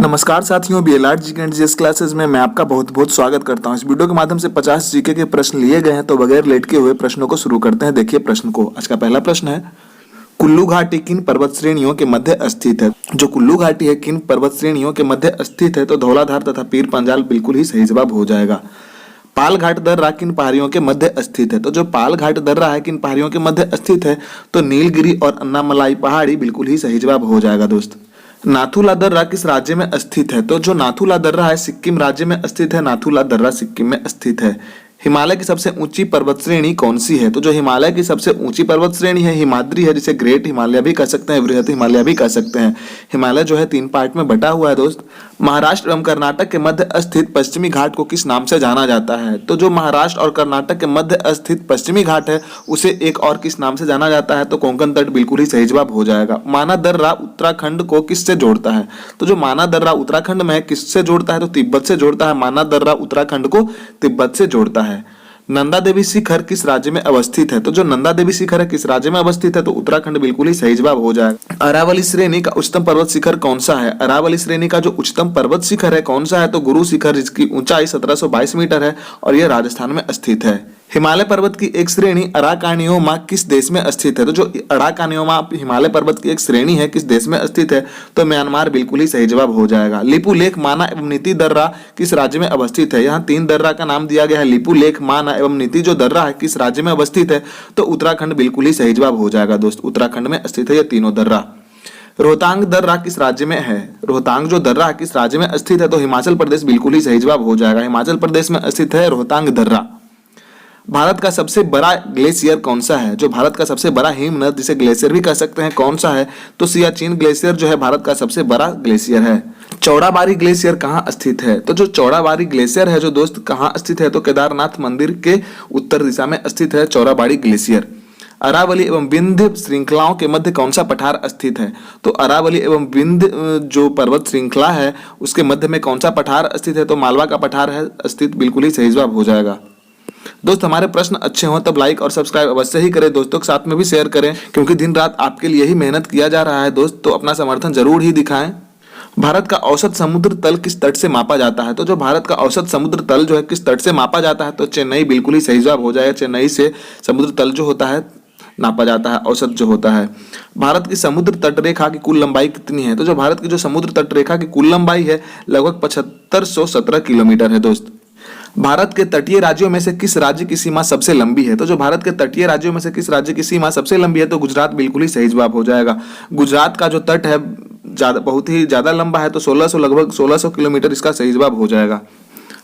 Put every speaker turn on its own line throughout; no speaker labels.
नमस्कार साथियों, BLR GK and GS classes में मैं आपका बहुत बहुत स्वागत करता हूं। इस वीडियो के माध्यम से 50 जीके के प्रश्न लिए गए हैं, तो बगैर लेट के हुए प्रश्नों को शुरू करते हैं। देखिए प्रश्न को। आज का पहला प्रश्न है, कुल्लू घाटी किन पर्वत श्रेणियों के मध्य स्थित है? जो कुल्लू घाटी है किन पर्वत श्रेणियों के मध्य स्थित है? तो धौलाधार तथा पीर पंजाल बिल्कुल ही सही जवाब हो जाएगा। पाल घाट दर्रा किन पहाड़ियों के मध्य स्थित है? तो जो पाल घाट दर्रा है किन पहाड़ियों के मध्य स्थित है? तो नीलगिरी और अन्नामलाई पहाड़ी बिल्कुल ही सही जवाब हो जाएगा दोस्त। नाथुला दर्रा किस राज्य में स्थित है? तो जो नाथुला दर्रा है सिक्किम राज्य में स्थित है। नाथुला दर्रा सिक्किम में स्थित है। हिमालय की सबसे ऊंची पर्वत श्रेणी कौन सी है? तो जो हिमालय की सबसे ऊंची पर्वत श्रेणी है हिमाद्री है, जिसे ग्रेट हिमालय भी कह सकते हैं, वृहत हिमालय भी कह सकते हैं। हिमालय जो है 3 पार्ट में बटा हुआ है दोस्त। महाराष्ट्र एवं कर्नाटक के मध्य स्थित पश्चिमी घाट को किस नाम से जाना जाता है? तो जो महाराष्ट्र और कर्नाटक के मध्य स्थित पश्चिमी घाट है उसे एक और किस नाम से जाना जाता है? तो कोंकण तट बिल्कुल ही सही जवाब हो जाएगा। माना दर्रा उत्तराखंड को किससे जोड़ता है? तो जो माना दर्रा उत्तराखंड में है किससे जोड़ता है? तो तिब्बत से जोड़ता है। माना दर्रा उत्तराखंड को तिब्बत से जोड़ता है। नंदा देवी शिखर किस राज्य में अवस्थित है? तो जो नंदा देवी शिखर है किस राज्य में अवस्थित है? तो उत्तराखंड बिल्कुल ही सही जवाब हो जाएगा। अरावली श्रेणी का उच्चतम पर्वत शिखर कौन सा है? अरावली श्रेणी का जो उच्चतम पर्वत शिखर है कौन सा है? तो गुरु शिखर, जिसकी ऊंचाई 1722 मीटर है और यह राजस्थान में स्थित है। हिमालय पर्वत की एक श्रेणी अराकानियोमा किस देश में स्थित है? तो जो अराकानियोमा हिमालय पर्वत की एक श्रेणी है किस देश में स्थित है? तो म्यांमार बिल्कुल ही सही जवाब हो जाएगा। लिपू लेख, माना एवं नीति दर्रा किस राज्य में अवस्थित है? यहाँ 3 दर्रा का नाम दिया गया है। लिपू लेख, माना एवं नीति जो दर्रा है किस राज्य में अवस्थित है? तो उत्तराखंड बिल्कुल ही सही जवाब हो जाएगा दोस्त। उत्तराखंड में स्थित है ये तीनों दर्रा। रोहतांग दर्रा किस राज्य में है? रोहतांग जो दर्रा है किस राज्य में स्थित है? तो हिमाचल प्रदेश बिल्कुल ही सही जवाब हो जाएगा। हिमाचल प्रदेश में स्थित है रोहतांग दर्रा। भारत का सबसे बड़ा ग्लेशियर कौन सा है? जो भारत का सबसे बड़ा हिमनद, जिसे ग्लेशियर भी कह सकते हैं, कौन सा है? तो सियाचिन ग्लेशियर जो है भारत का सबसे बड़ा ग्लेशियर है। चौड़ाबाड़ी ग्लेशियर कहाँ स्थित है? तो जो चौड़ाबाड़ी ग्लेशियर है जो दोस्त कहाँ स्थित है? तो केदारनाथ मंदिर के उत्तर दिशा में स्थित है चौड़ाबाड़ी ग्लेशियर। अरावली एवं विंध्य श्रृंखलाओं के मध्य कौन सा पठार स्थित है? तो अरावली एवं विंध्य जो पर्वत श्रृंखला है उसके मध्य में कौन सा पठार स्थित है? तो मालवा का पठार है स्थित। बिल्कुल ही सही जवाब हो जाएगा। दोस्त हमारे प्रश्न अच्छे हों तब लाइक और सब्सक्राइब अवश्य ही करें। दोस्तों के साथ में भी शेयर करें, क्योंकि दिन रात आपके लिए ही मेहनत किया जा रहा है दोस्त, तो अपना समर्थन जरूर ही दिखाएं। भारत का औसत समुद्र तल किस तट से मापा जाता है? तो जो भारत का औसत समुद्र तल जो है किस तट से मापा जाता है? तो चेन्नई बिल्कुल ही सही जवाब हो जाएगा। चेन्नई से समुद्र तल जो होता है नापा जाता है, औसत जो होता है। भारत की समुद्र तट रेखा की कुल लंबाई कितनी है? तो जो भारत की जो समुद्र तट रेखा की कुल लंबाई है लगभग 7517 किलोमीटर है दोस्त। भारत के तटीय राज्यों में से किस राज्य की सीमा सबसे लंबी है? तो जो भारत के तटीय राज्यों में से किस राज्य की सीमा सबसे लंबी है? तो गुजरात बिल्कुल ही सही जवाब हो जाएगा। गुजरात का जो तट है बहुत ही ज्यादा लंबा है, तो 1600 लगभग 1600 किलोमीटर इसका सही जवाब हो जाएगा।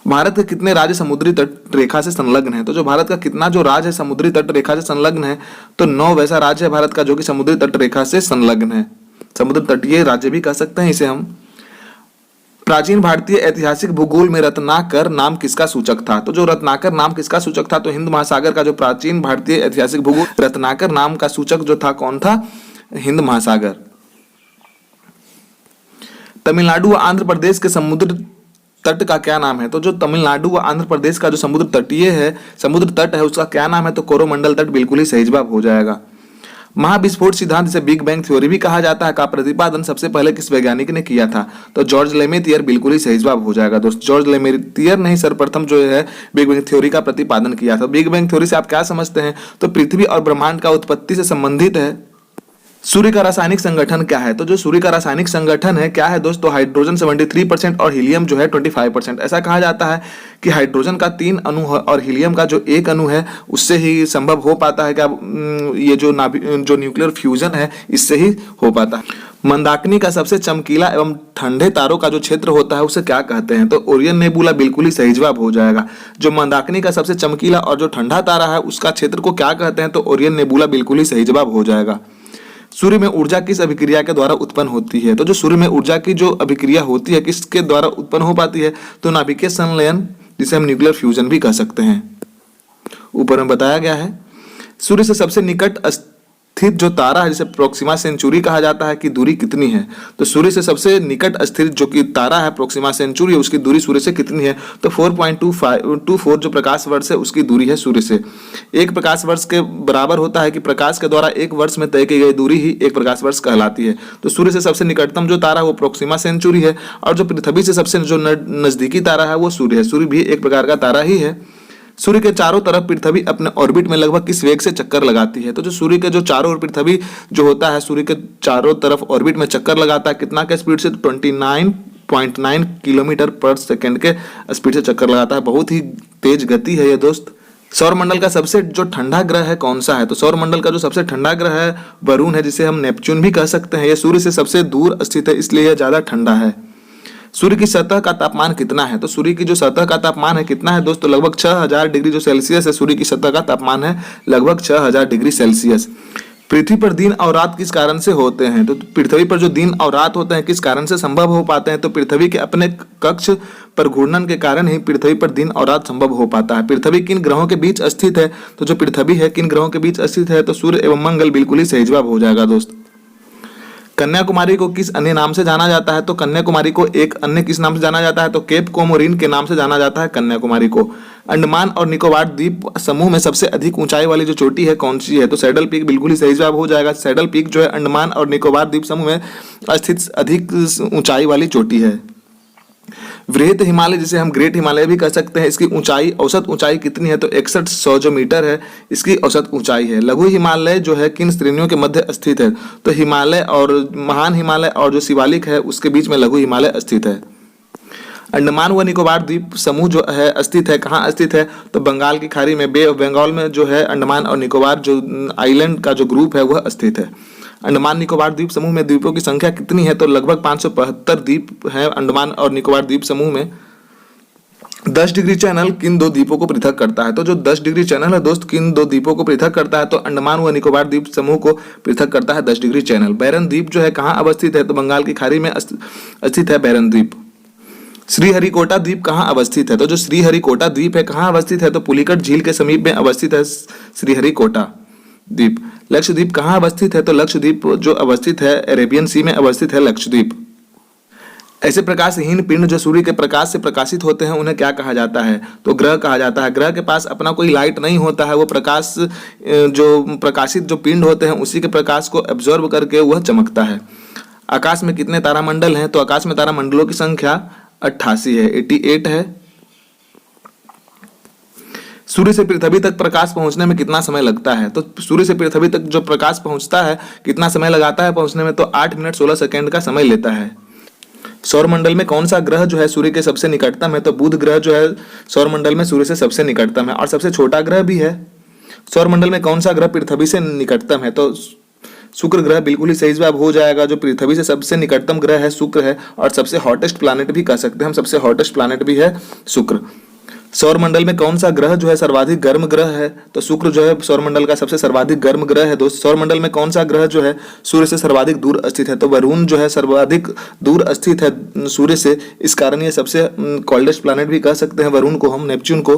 भारत के कितने राज्य समुद्री तट रेखा से संलग्न है? तो जो भारत का कितना जो राज्य है समुद्री तट रेखा से संलग्न है? तो 9 वैसा राज्य है भारत का जो कि समुद्री तट रेखा से संलग्न है। समुद्र तटीय राज्य भी कह सकते हैं इसे हम। प्राचीन भारतीय ऐतिहासिक भूगोल में रत्नाकर नाम किसका सूचक था? तो जो रत्नाकर नाम किसका सूचक था? तो हिंद महासागर का जो प्राचीन भारतीय ऐतिहासिक भूगोल रत्नाकर नाम का सूचक जो था कौन था? हिंद महासागर। तमिलनाडु व आंध्र प्रदेश के समुद्र तट का क्या नाम है? तो जो तमिलनाडु व आंध्र प्रदेश का जो समुद्र तटीय है समुद्र तट है उसका क्या नाम है? तो कोरोमंडल तट बिल्कुल ही सही जवाब हो जाएगा। महाविस्फोट सिद्धांत जिसे बिग बैंग थ्योरी भी कहा जाता है का प्रतिपादन सबसे पहले किस वैज्ञानिक ने किया था? तो जॉर्ज लेमेथियर बिल्कुल ही सही जवाब हो जाएगा दोस्त। जॉर्ज लेमेथियर ने ही सर्वप्रथम जो है बिग बैंग थ्योरी का प्रतिपादन किया था। बिग बैंग थ्योरी से आप क्या समझते हैं? तो पृथ्वी और ब्रह्मांड का उत्पत्ति से संबंधित है। सूर्य का रासायनिक संगठन क्या है? तो जो सूर्य का रासायनिक संगठन है क्या है दोस्तों? हाइड्रोजन 73% और हीलियम जो है 25%। ऐसा कहा जाता है कि हाइड्रोजन का 3 अणु है और हीलियम का जो 1 अणु है उससे ही संभव हो पाता है क्या ये जो न्यूक्लियर फ्यूजन है इससे ही हो पाता है। मंदाकिनी का सबसे चमकीला एवं ठंडे तारों का जो क्षेत्र होता है उसे क्या कहते हैं? तो ओरियन नेबुला बिल्कुल ही सही जवाब हो जाएगा। जो मंदाकिनी का सबसे चमकीला और जो ठंडा तारा है उसका क्षेत्र को क्या कहते हैं? तो ओरियन नेबुला बिल्कुल ही सही जवाब हो जाएगा। सूर्य में ऊर्जा किस अभिक्रिया के द्वारा उत्पन्न होती है? तो जो सूर्य में ऊर्जा की जो अभिक्रिया होती है किसके द्वारा उत्पन्न हो पाती है? तो नाभिकीय संलयन, जिसे हम न्यूक्लियर फ्यूजन भी कह सकते हैं। ऊपर में बताया गया है। सूर्य से सबसे निकट स्थित जो तारा है जिसे प्रोक्सिमा सेंचुरी कहा जाता है की दूरी कितनी है? तो सूर्य से सबसे निकट स्थित जो कि तारा है प्रोक्सिमा सेंचुरी, उसकी दूरी सूर्य से कितनी है? तो 4.24 जो प्रकाश वर्ष है उसकी दूरी है सूर्य से। एक प्रकाश वर्ष के बराबर होता है कि प्रकाश के द्वारा एक वर्ष में तय की गई दूरी ही एक प्रकाश वर्ष कहलाती है। तो सूर्य से सबसे निकटतम जो तारा है वो प्रोक्सिमा सेंचुरी है, और जो पृथ्वी से सबसे जो नजदीकी तारा है वो सूर्य है। सूर्य भी एक प्रकार का तारा ही है। सूर्य के चारों तरफ पृथ्वी अपने ऑर्बिट में लगभग किस वेग से चक्कर लगाती है? तो जो सूर्य के जो चारों ओर पृथ्वी जो होता है सूर्य के चारों तरफ ऑर्बिट में चक्कर लगाता है कितना के स्पीड से? 29.9 किलोमीटर पर सेकेंड के स्पीड से चक्कर लगाता है। बहुत ही तेज गति है ये दोस्त। सौरमंडल का सबसे जो ठंडा ग्रह है कौन सा है? तो सौरमंडल का जो सबसे ठंडा ग्रह है वरुण है, जिसे हम नेपच्यून भी कह सकते हैं। यह सूर्य से सबसे दूर स्थित है, इसलिए यह ज्यादा ठंडा है। सूर्य की सतह का तापमान कितना है? तो सूर्य की जो सतह का तापमान है कितना है दोस्तों? लगभग 6000 डिग्री जो सेल्सियस है सूर्य की सतह का तापमान है लगभग 6000 डिग्री सेल्सियस। पृथ्वी पर दिन और रात किस कारण से होते हैं? तो पृथ्वी पर जो दिन और रात होते हैं किस कारण से संभव हो पाते हैं? तो पृथ्वी के अपने कक्ष पर घूर्णन के कारण ही पृथ्वी पर दिन और रात संभव हो पाता है। पृथ्वी किन ग्रहों के बीच स्थित है? तो जो पृथ्वी है किन ग्रहों के बीच स्थित है? तो सूर्य एवं मंगल बिल्कुल ही सही जवाब हो जाएगा दोस्त। कन्याकुमारी को किस अन्य नाम से जाना जाता है? तो कन्याकुमारी को एक अन्य किस नाम से जाना जाता है? तो केप कोमोरिन के नाम से जाना जाता है कन्याकुमारी को। अंडमान और निकोबार द्वीप समूह में सबसे अधिक ऊंचाई वाली जो चोटी है कौन सी है? तो सैडल पीक बिल्कुल ही सही जवाब हो जाएगा। सैडल पीक जो है अंडमान और निकोबार द्वीप समूह में स्थित अधिक ऊंचाई वाली चोटी है। वृहत हिमालय जिसे हम ग्रेट हिमालय भी कह सकते हैं, इसकी ऊंचाई औसत ऊंचाई कितनी है? तो 6100 जो मीटर है इसकी औसत ऊंचाई है। लघु हिमालय जो है किन श्रेणियों के मध्य स्थित है? तो हिमालय और महान हिमालय और जो शिवालिक है उसके बीच में लघु हिमालय स्थित है। अंडमान व निकोबार द्वीप समूह जो है स्थित है कहाँ स्थित है? तो बंगाल की खाड़ी में, बे ऑफ बंगाल में जो है अंडमान और निकोबार जो आइलैंड का जो ग्रुप है वह स्थित है। अंडमान निकोबार द्वीप समूह में द्वीपों की संख्या कितनी है? तो लगभग 575 द्वीप हैं अंडमान और निकोबार द्वीप समूह में। 10 डिग्री चैनल किन दो द्वीपों को पृथक करता है? तो जो 10 डिग्री चैनल है दोस्त किन दो द्वीपों को पृथक करता है? तो अंडमान व निकोबार द्वीप समूह को पृथक करता है 10 डिग्री चैनल। बैरन द्वीप जो है कहाँ अवस्थित है? तो बंगाल की खाड़ी में स्थित है बैरन द्वीप। श्रीहरिकोटा द्वीप कहाँ अवस्थित है? तो जो श्रीहरिकोटा द्वीप है कहाँ अवस्थित है? तो पुलिकट झील के समीप में अवस्थित है श्रीहरिकोटा द्वीप। लक्षद्वीप कहाँ अवस्थित है? तो लक्षद्वीप जो अवस्थित है अरेबियन सी में अवस्थित है लक्षद्वीप। ऐसे प्रकाशहीन पिंड जो सूर्य के प्रकाश से प्रकाशित होते हैं उन्हें क्या कहा जाता है? तो ग्रह कहा जाता है। ग्रह के पास अपना कोई लाइट नहीं होता है, वो प्रकाश जो प्रकाशित जो पिंड होते हैं उसी के प्रकाश को एब्जॉर्ब करके वह चमकता है। आकाश में कितने तारामंडल हैं? तो आकाश में तारामंडलों की संख्या 88 है, 88 है। सूर्य से पृथ्वी तक प्रकाश पहुंचने में कितना समय लगता है? तो सूर्य से पृथ्वी तक जो प्रकाश पहुंचता है कितना समय लगाता है पहुंचने में? तो 8 मिनट 16 सेकंड का समय लेता है। सौरमंडल में कौन सा ग्रह जो है सूर्य के सबसे निकटतम है? तो बुध ग्रह जो है सौरमंडल में सूर्य से सबसे निकटतम है और सबसे छोटा ग्रह भी है। सौरमंडल में कौन सा ग्रह पृथ्वी से निकटतम है? तो शुक्र ग्रह बिल्कुल ही सही जवाब हो जाएगा। जो पृथ्वी से सबसे निकटतम ग्रह है शुक्र है, और सबसे हॉटेस्ट प्लैनेट भी कह सकते हैं हम, सबसे हॉटेस्ट प्लैनेट भी है शुक्र। सौरमंडल में कौन सा ग्रह जो है सर्वाधिक गर्म ग्रह है? तो शुक्र जो है सौरमंडल का सबसे सर्वाधिक गर्म ग्रह है दोस्त। सौरमंडल में कौन सा ग्रह जो है सूर्य से सर्वाधिक दूर स्थित है? तो वरुण जो है सर्वाधिक दूर स्थित है सूर्य से, इस कारण ये सबसे कोल्डेस्ट प्लैनेट भी कह सकते हैं वरुण को हम, नेपच्यून को।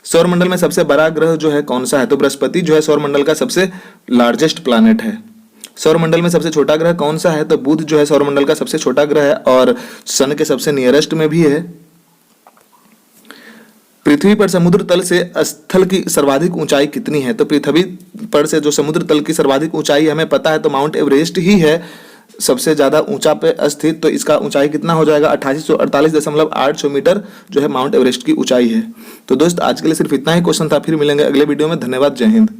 सौरमंडल में सबसे बड़ा ग्रह जो है कौन सा है? तो बृहस्पति जो है सौरमंडल का सबसे लार्जेस्ट प्लैनेट है। सौरमंडल में सबसे छोटा ग्रह कौन सा है? तो बुध जो है सौरमंडल का सबसे छोटा ग्रह है और सन के सबसे नियरेस्ट में भी है। पृथ्वी पर समुद्र तल से स्थल की सर्वाधिक ऊंचाई कितनी है? तो पृथ्वी पर से जो समुद्र तल की सर्वाधिक ऊंचाई हमें पता है, तो माउंट एवरेस्ट ही है सबसे ज्यादा ऊंचा पे स्थित। तो इसका ऊंचाई कितना हो जाएगा? 8848.8 मीटर जो है माउंट एवरेस्ट की ऊंचाई है। तो दोस्त आज के लिए सिर्फ इतना ही क्वेश्चन था, फिर मिलेंगे अगले वीडियो में। धन्यवाद, जय हिंद।